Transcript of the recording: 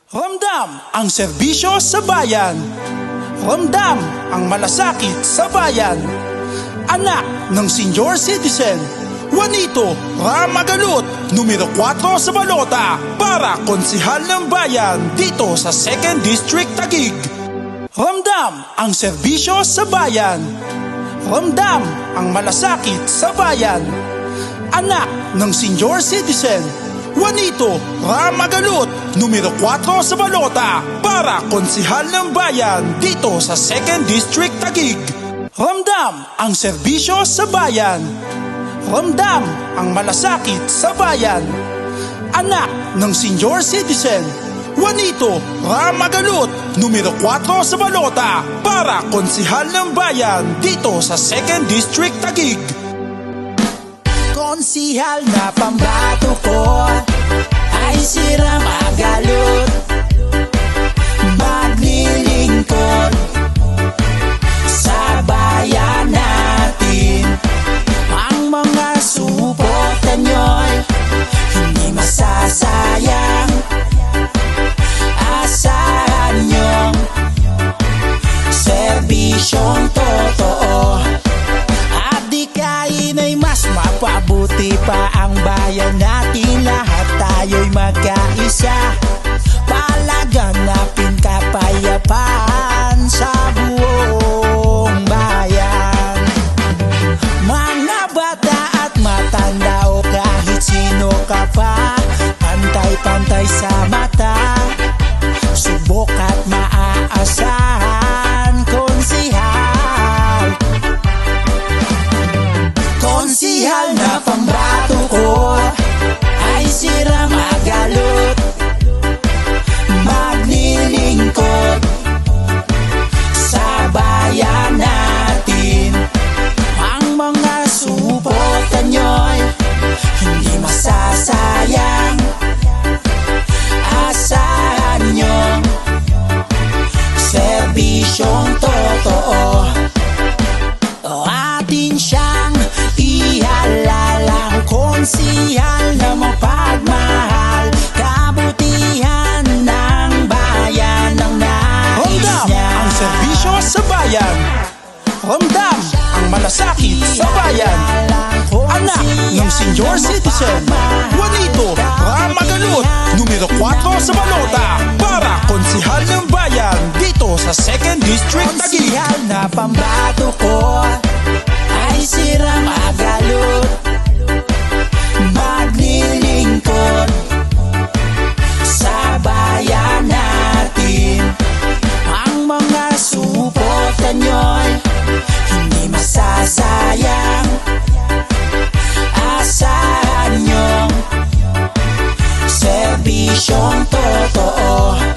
Ramdam ang serbisyo sa bayan. Ramdam ang malasakit sa bayan. Anak ng senior citizen, Juanito Ramagalot, numero 4 sa balota para konsihal ng bayan dito sa 2nd District Taguig. Ramdam ang serbisyo sa bayan. Ramdam ang malasakit sa bayan. Anak ng senior citizen, Juanito Ramagalot, numero 4 sa balota para konsihal ng bayan dito sa 2nd District Taguig. Ramdam ang serbisyo sa bayan. Ramdam ang malasakit sa bayan. Anak ng senior citizen, Juanito Ramagalot, numero 4 sa balota para konsihal ng bayan dito sa 2nd District Taguig. Konsihal na pambato ko ay si Ramagalot, maglilingkod sa bayan natin. Ang mga suporta nyo'y hindi masasayang. Asahan nyong serbisyong totoo, at di kain ay mas mapabuti pa ang bayan natin. Lahat tayo'y magkaisa, palaganapin kapayapaan sa buong bayan. Mga bata at matanda o kahit sino ka pa, pantay-pantay sa mata, subok at maaasahan. Konsihal, konsihal na pambato ko ay si Ramagalot, maglilingkod sa bayan natin. Ang mga suporta nyo'y hindi masasayang. Asahan nyong serbisyong totoo. O atin siyang ihalala, konsihal na mapagmahal, kabutihan ng bayan ng nais Ramdam niya. ang serbisyo sa bayan. Ramdam ang malasakit sa bayan. Anak ng senior citizen, Juanito Ramagalot, numero 4 sa balota para konsihal ng bayan dito sa 2nd District Taguig. Konsihal na pambato ko ay si Ramagalot, maglilingkod sa bayan natin. Ang mga suporta nyo'y hindi masasayang. Asahan nyong serbisyong totoo.